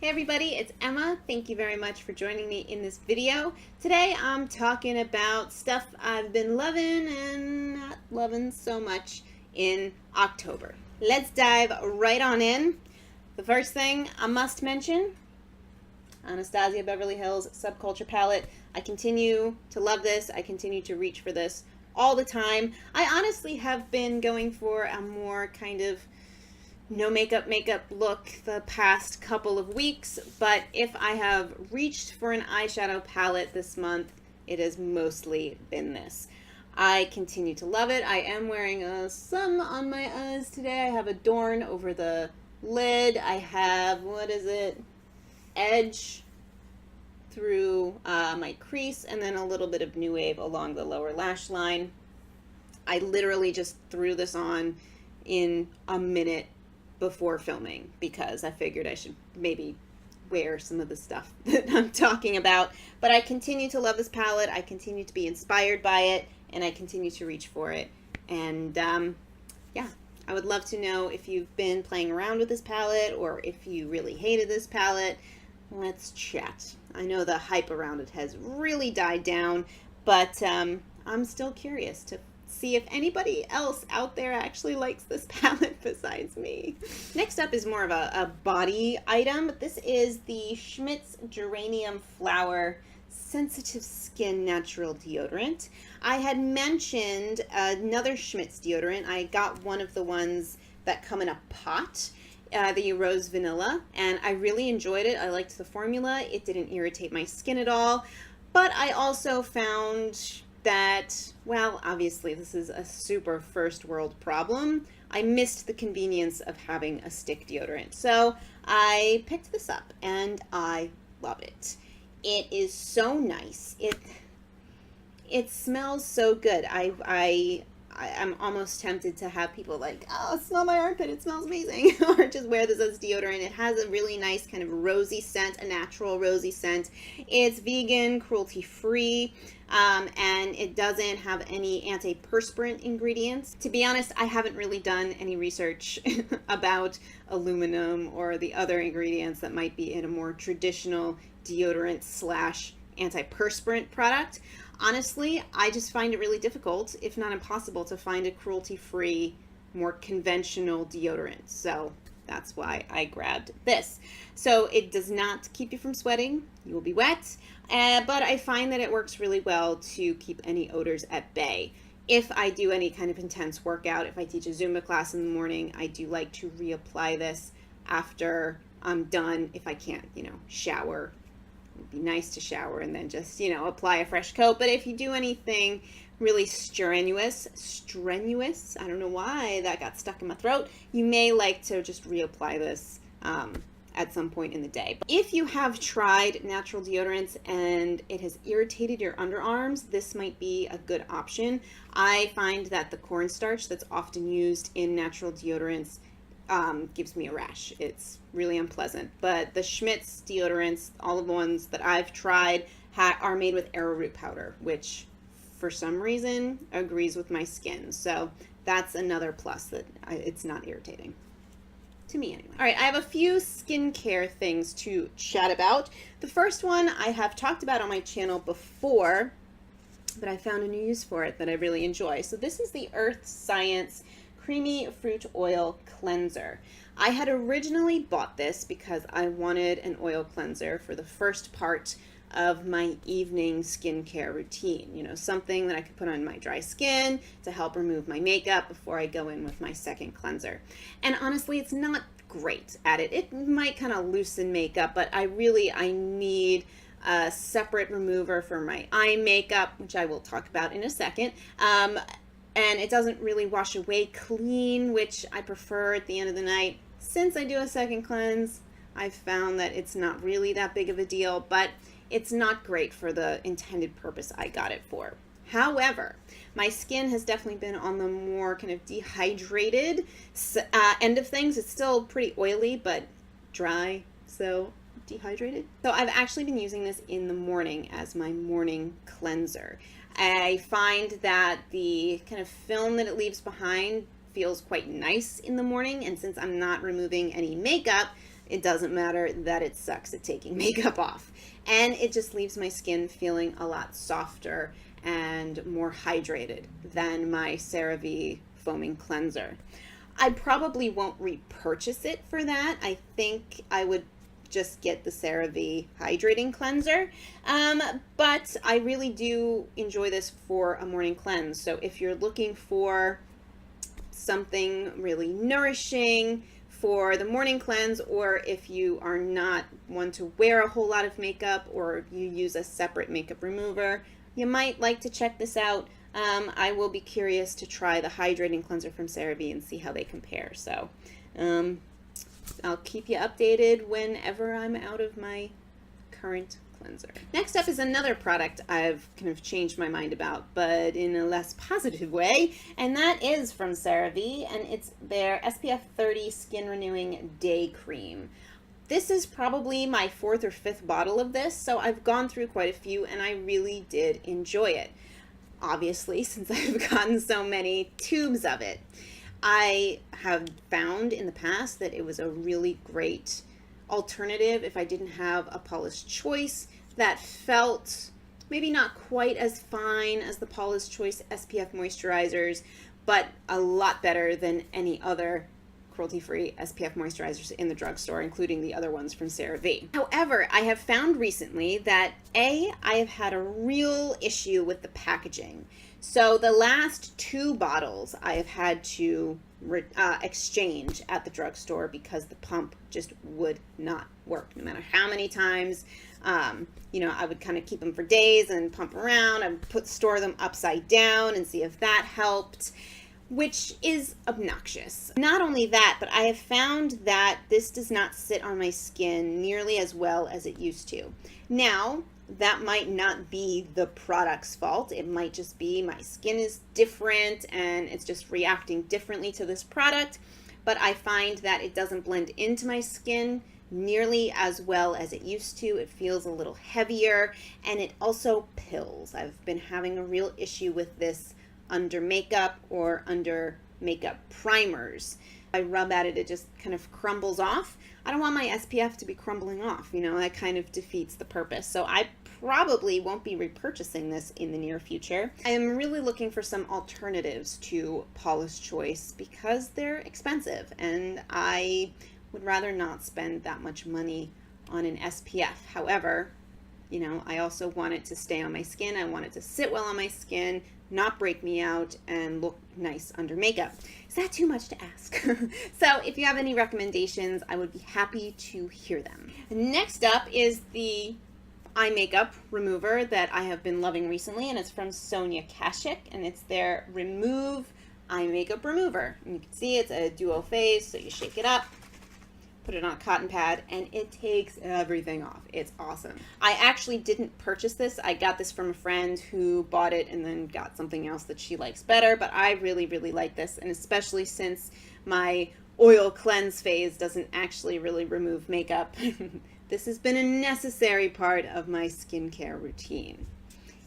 Hey everybody, it's Emma. Thank you very much for joining me in this video. Today I'm talking about stuff I've been loving and not loving so much in October. Let's dive right on in. The first thing I must mention, Anastasia Beverly Hills Subculture palette. I continue to love this. I continue to reach for this all the time. I honestly have been going for a more kind of no makeup look the past couple of weeks, but if I have reached for an eyeshadow palette this month, it has mostly been this. I continue to love it. I am wearing some on my eyes today. I have Adorn over the lid. I have, Edge through my crease, and then a little bit of New Wave along the lower lash line. I literally just threw this on in a minute before filming because I figured I should maybe wear some of the stuff that I'm talking about. But I continue to love this palette. I continue to be inspired by it, and I continue to reach for it. And yeah, I would love to know if you've been playing around with this palette or if you really hated this palette. Let's chat. I know the hype around it has really died down, but I'm still curious to see if anybody else out there actually likes this palette besides me. Next up is more of a body item. This is the Schmidt's Geranium Flower Sensitive Skin Natural Deodorant. I had mentioned another Schmidt's deodorant. I got one of the ones that come in a pot, the Rose Vanilla, and I really enjoyed it. I liked the formula. It didn't irritate my skin at all, but I also found that, well, obviously this is a super first world problem. I missed the convenience of having a stick deodorant. So I picked this up and I love it. It is so nice. It smells so good. I'm almost tempted to have people like, oh, smell my armpit, it smells amazing, or just wear this as deodorant. It has a really nice kind of rosy scent, a natural rosy scent. It's vegan, cruelty-free, and it doesn't have any antiperspirant ingredients. To be honest, I haven't really done any research about aluminum or the other ingredients that might be in a more traditional deodorant slash antiperspirant product. Honestly, I just find it really difficult, if not impossible, to find a cruelty-free, more conventional deodorant. So that's why I grabbed this. So it does not keep you from sweating. You will be wet, but I find that it works really well to keep any odors at bay. If I do any kind of intense workout, if I teach a Zumba class in the morning, I do like to reapply this after I'm done if I can't, shower. It'd be nice to shower and then just, apply a fresh coat. But if you do anything really strenuous, I don't know why that got stuck in my throat, you may like to just reapply this at some point in the day. But if you have tried natural deodorants and it has irritated your underarms, this might be a good option. I find that the cornstarch that's often used in natural deodorants gives me a rash. It's really unpleasant. But the Schmidt's deodorants, all of the ones that I've tried, are made with arrowroot powder, which for some reason agrees with my skin. So that's another plus, that it's not irritating. To me anyway. All right, I have a few skincare things to chat about. The first one I have talked about on my channel before, but I found a new use for it that I really enjoy. So this is the Earth Science Creamy Fruit Oil Cleanser. I had originally bought this because I wanted an oil cleanser for the first part of my evening skincare routine. Something that I could put on my dry skin to help remove my makeup before I go in with my second cleanser. And honestly, it's not great at it. It might kind of loosen makeup, but I need a separate remover for my eye makeup, which I will talk about in a second. And it doesn't really wash away clean, which I prefer at the end of the night. Since I do a second cleanse, I've found that it's not really that big of a deal, but it's not great for the intended purpose I got it for. However, my skin has definitely been on the more kind of dehydrated end of things. It's still pretty oily, but dry, so dehydrated. So I've actually been using this in the morning as my morning cleanser. I find that the kind of film that it leaves behind feels quite nice in the morning, and since I'm not removing any makeup, it doesn't matter that it sucks at taking makeup off. And it just leaves my skin feeling a lot softer and more hydrated than my CeraVe foaming cleanser. I probably won't repurchase it for that. I think I would just get the CeraVe hydrating cleanser. But I really do enjoy this for a morning cleanse. So if you're looking for something really nourishing for the morning cleanse, or if you are not one to wear a whole lot of makeup, or you use a separate makeup remover, you might like to check this out. I will be curious to try the hydrating cleanser from CeraVe and see how they compare. So I'll keep you updated whenever I'm out of my current cleanser. Next up is another product I've kind of changed my mind about, but in a less positive way, and that is from CeraVe, and it's their SPF 30 Skin Renewing Day Cream. This is probably my 4th or 5th bottle of this, so I've gone through quite a few, and I really did enjoy it. Obviously, since I've gotten so many tubes of it. I have found in the past that it was a really great alternative if I didn't have a Paula's Choice that felt maybe not quite as fine as the Paula's Choice SPF moisturizers, but a lot better than any other cruelty-free SPF moisturizers in the drugstore, including the other ones from CeraVe. However, I have found recently that I have had a real issue with the packaging. So the last 2 bottles I have had to exchange at the drugstore because the pump just would not work. No matter how many times, you know, I would kind of keep them for days and pump around. I would store them upside down and see if that helped, which is obnoxious. Not only that, but I have found that this does not sit on my skin nearly as well as it used to. Now, that might not be the product's fault. It might just be my skin is different and it's just reacting differently to this product. But I find that it doesn't blend into my skin nearly as well as it used to. It feels a little heavier, and it also pills. I've been having a real issue with this under makeup or under makeup primers. I rub at it, it just kind of crumbles off. I don't want my SPF to be crumbling off, you know, that kind of defeats the purpose. So I probably won't be repurchasing this in the near future. I am really looking for some alternatives to Paula's Choice because they're expensive, and I would rather not spend that much money on an SPF. However, you know, I also want it to stay on my skin. I want it to sit well on my skin, not break me out, and look nice under makeup. Is that too much to ask? So if you have any recommendations, I would be happy to hear them. Next up is the eye makeup remover that I have been loving recently, and it's from Sonia Kashuk, and it's their Remove Eye Makeup Remover. And you can see it's a duo phase, so you shake it up, put it on a cotton pad, and it takes everything off. It's awesome. I actually didn't purchase this. I got this from a friend who bought it and then got something else that she likes better, but I really, really like this, and especially since my oil cleanse phase doesn't actually really remove makeup. This has been a necessary part of my skincare routine.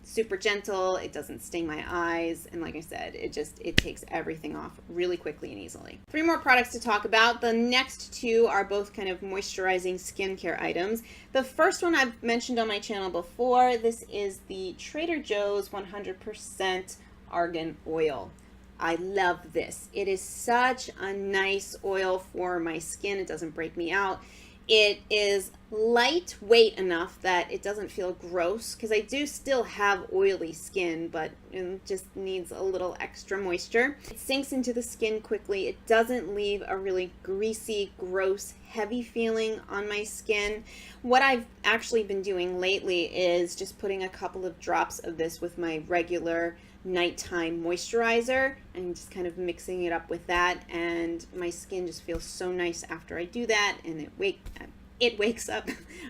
Super gentle, it doesn't sting my eyes, and like I said, it takes everything off really quickly and easily. 3 more products to talk about. The next 2 are both kind of moisturizing skincare items. The first one I've mentioned on my channel before. This is the Trader Joe's 100% Argan oil. I love this. It is such a nice oil for my skin. It doesn't break me out. It is lightweight enough that it doesn't feel gross, because I do still have oily skin, but it just needs a little extra moisture. It sinks into the skin quickly. It doesn't leave a really greasy, gross, heavy feeling on my skin. What I've actually been doing lately is just putting a couple of drops of this with my regular nighttime moisturizer and just kind of mixing it up with that, and my skin just feels so nice after I do that, and it wakes up.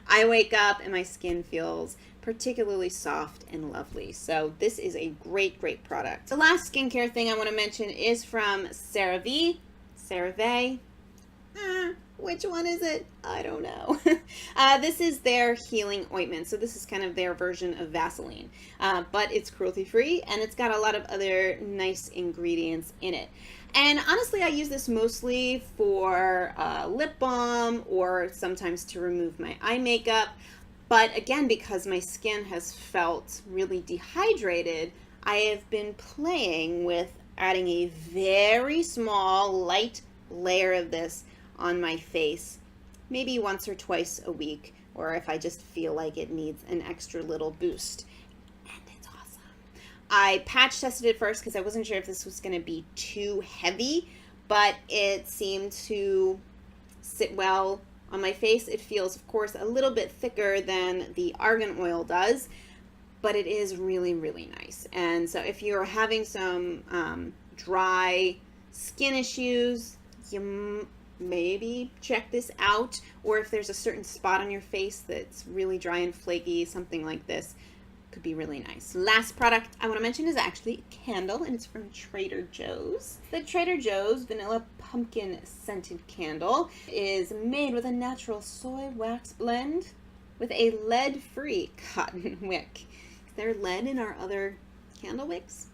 I wake up and my skin feels particularly soft and lovely. So this is a great product. The last skincare thing I want to mention is from Cerave. Which one is it? I don't know. This is their healing ointment. So this is kind of their version of Vaseline, but it's cruelty-free and it's got a lot of other nice ingredients in it. And honestly, I use this mostly for lip balm or sometimes to remove my eye makeup. But again, because my skin has felt really dehydrated, I have been playing with adding a very small, light layer of this on my face, maybe once or twice a week, or if I just feel like it needs an extra little boost. And it's awesome. I patch tested it first because I wasn't sure if this was going to be too heavy, but it seemed to sit well on my face. It feels, of course, a little bit thicker than the Argan oil does, but it is really, really nice. And so if you're having some dry skin issues, you maybe check this out. Or if there's a certain spot on your face that's really dry and flaky, something like this could be really nice. Last product I want to mention is actually a candle, and it's from Trader Joe's. The Trader Joe's Vanilla Pumpkin Scented Candle is made with a natural soy wax blend with a lead-free cotton wick. Is there lead in our other candle wicks?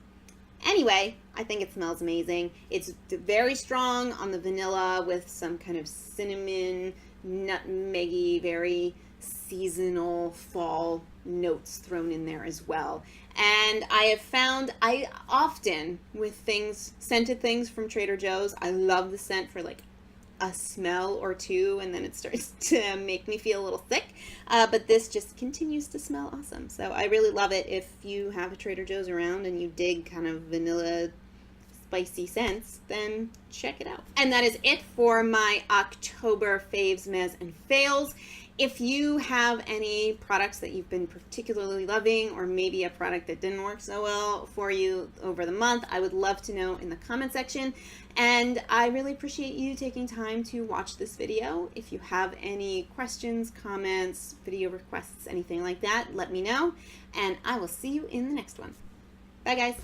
Anyway, I think it smells amazing. It's very strong on the vanilla with some kind of cinnamon, nutmeggy, very seasonal fall notes thrown in there as well. And I have found I often, with things, scented things from Trader Joe's, I love the scent for like a smell or two, and then it starts to make me feel a little sick. But this just continues to smell awesome. So I really love it. If you have a Trader Joe's around and you dig kind of vanilla spicy scents, then check it out. And that is it for my October faves, mez, and fails. If you have any products that you've been particularly loving, or maybe a product that didn't work so well for you over the month, I would love to know in the comment section. And I really appreciate you taking time to watch this video. If you have any questions, comments, video requests, anything like that, let me know. And I will see you in the next one. Bye, guys.